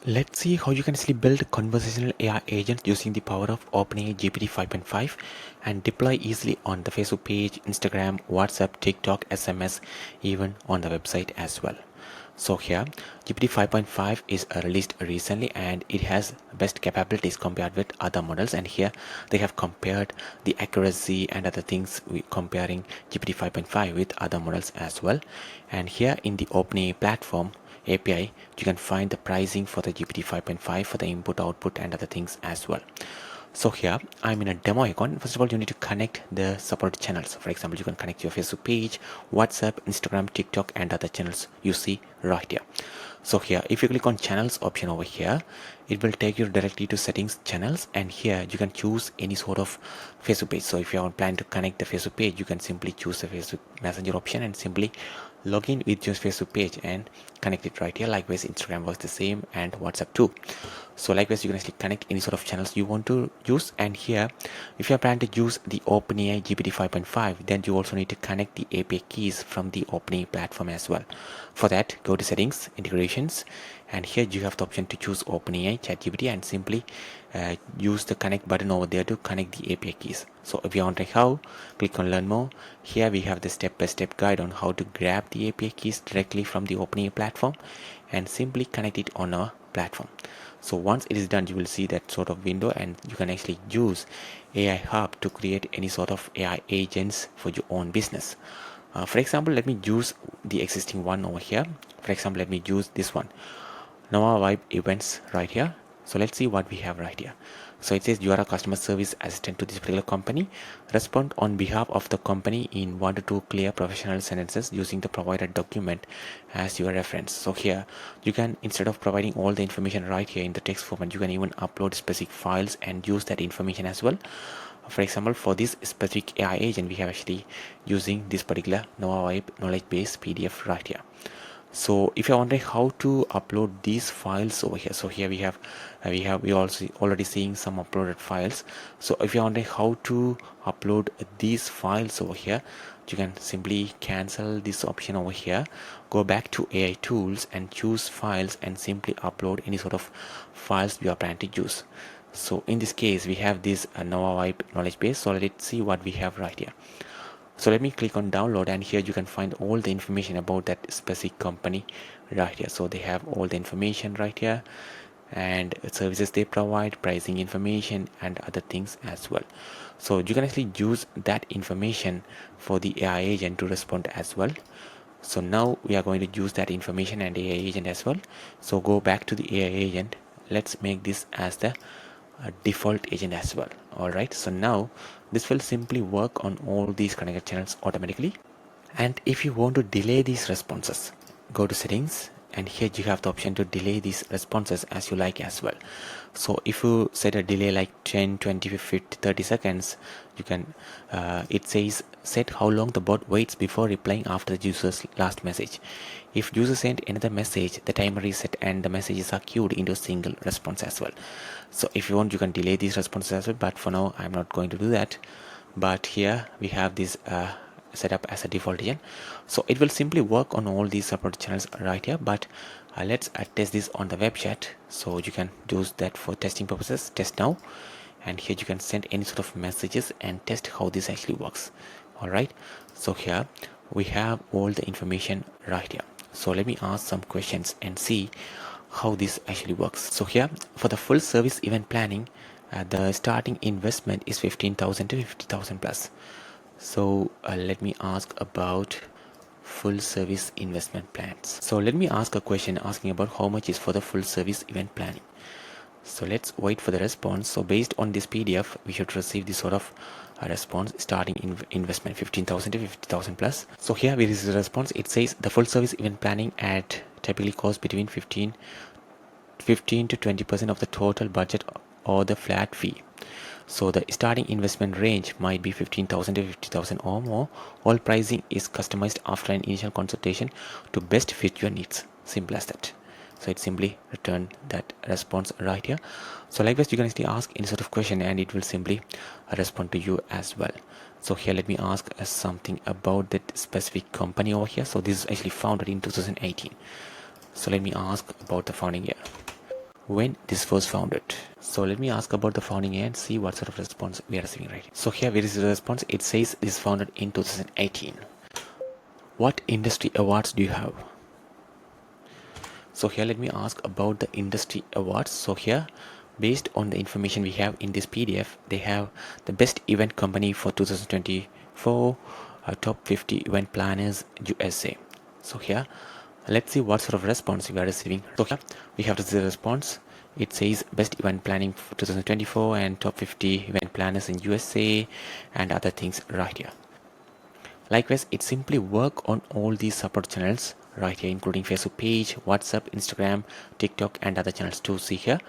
Let's see how you can actually build conversational AI agents using the power of OpenAI GPT-5.5 and deploy easily on the Facebook page, Instagram, WhatsApp, TikTok, SMS, even on the website as well. So here, GPT 5.5 is released recently and it has best capabilities compared with other models, and here they have compared the accuracy and other things comparing GPT 5.5 with other models as well. And here in the OpenAI platform API, you can find the pricing for the GPT 5.5 for the input, output and other things as well. So here I'm in a demo account. First of all, you need to connect the support channels. For example, you can connect your Facebook page, WhatsApp, Instagram, TikTok and other channels you see right here. So here, if you click on channels option over here, it will take you directly to settings channels, and here you can choose any sort of Facebook page. So if you are planning to connect the Facebook page, you can simply choose the Facebook Messenger option and simply log in with your Facebook page and connect it right here. Likewise, Instagram works the same and WhatsApp too. So likewise, you can actually connect any sort of channels you want to use. And here, if you are planning to use the OpenAI GPT 5.5, then you also need to connect the API keys from the OpenAI platform as well. For that, go to settings, integrations, and here you have the option to choose OpenAI ChatGPT and simply use the connect button over there to connect the API keys. So if you want to know how, click on learn more. Here we have the step-by-step guide on how to grab the API keys directly from the OpenAI platform and simply connect it on our platform. So once it is done, you will see that sort of window, and you can actually use AI Hub to create any sort of AI agents for your own business. For example, let me use the existing one over here. For example, let me use this one, Nova Vibe Events right here. So let's see what we have right here. So it says you are a customer service assistant to this particular company. Respond on behalf of the company in 1 to 2 clear professional sentences using the provided document as your reference. So here you can, instead of providing all the information right here in the text format, you can even upload specific files and use that information as well. For example, for this specific AI agent, we have actually using this particular Nova Vibe knowledge base PDF right here. So if you're wondering how to upload these files over here, so here we also already seeing some uploaded files. So if you're wondering how to upload these files over here, you can simply cancel this option over here, go back to AI tools and choose files and simply upload any sort of files you are planning to use. So in this case, we have this Nova Vibe knowledge base. So let's see what we have right here. So let me click on download, and here you can find all the information about that specific company right here. So they have all the information right here and services they provide, pricing information and other things as well. So you can actually use that information for the AI agent to respond as well. So now we are going to use that information and AI agent as well. So go back to the AI agent. Let's make this as the default agent as well. Alright, so now this will simply work on all these connected channels automatically. And if you want to delay these responses, go to settings, and here you have the option to delay these responses as you like as well. So if you set a delay like 10, 20, 50, 30 seconds, you can it says set how long the bot waits before replying after the user's last message. If user sent another message, the timer is set and the messages are queued into a single response as well. So if you want, you can delay these responses as well, but for now I'm not going to do that. But here we have this set up as a default agent, so it will simply work on all these support channels right here. But let's test this on the web chat, so you can use that for testing purposes. Test now, and here you can send any sort of messages and test how this actually works. All right, so here we have all the information right here. So let me ask some questions and see how this actually works. So here for the full service event planning, the starting investment is 15,000 to 50,000 plus. So let me ask about full service investment plans. So let me ask a question asking about how much is for the full service event planning. So let's wait for the response. So based on this PDF, we should receive this sort of response. Starting investment 15,000 to 50,000 plus. So here we receive the response. It says the full service event planning at typically costs between 15 to 20% of the total budget or the flat fee. So the starting investment range might be 15,000 to 50,000 or more. All pricing is customized after an initial consultation to best fit your needs. Simple as that. So it simply returned that response right here. So likewise, you can actually ask any sort of question and it will simply respond to you as well. So here let me ask something about that specific company over here. So this is actually founded in 2018. So let me ask about the founding year. when this was founded. So let me ask about the founding and see what sort of response we are receiving right. So here we receive the response. It says this founded in 2018. What industry awards do you have? So here let me ask about the industry awards. So here, based on the information we have in this PDF, they have the best event company for 2024, top 50 event planners USA. So here, let's see what sort of response we are receiving. So here we have the response. It says best event planning for 2024 and top 50 event planners in USA and other things right here. Likewise, it simply work on all these support channels right here, including Facebook page, WhatsApp, Instagram, TikTok, and other channels to see here.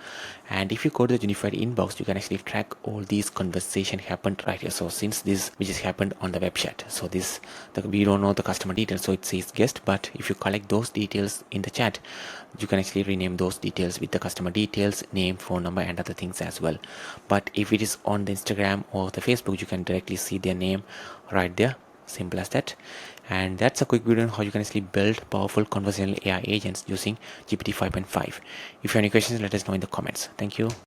And if you go to the unified inbox, you can actually track all these conversation happened right here. So since this which has happened on the web chat, so we don't know the customer details, so it says guest, but if you collect those details in the chat, you can actually rename those details with the customer details, name, phone number, and other things as well. But if it is on the Instagram or the Facebook, you can directly see their name right there. Simple as that. And that's a quick video on how you can actually build powerful conversational AI agents using GPT 5.5. If you have any questions, let us know in the comments. Thank you.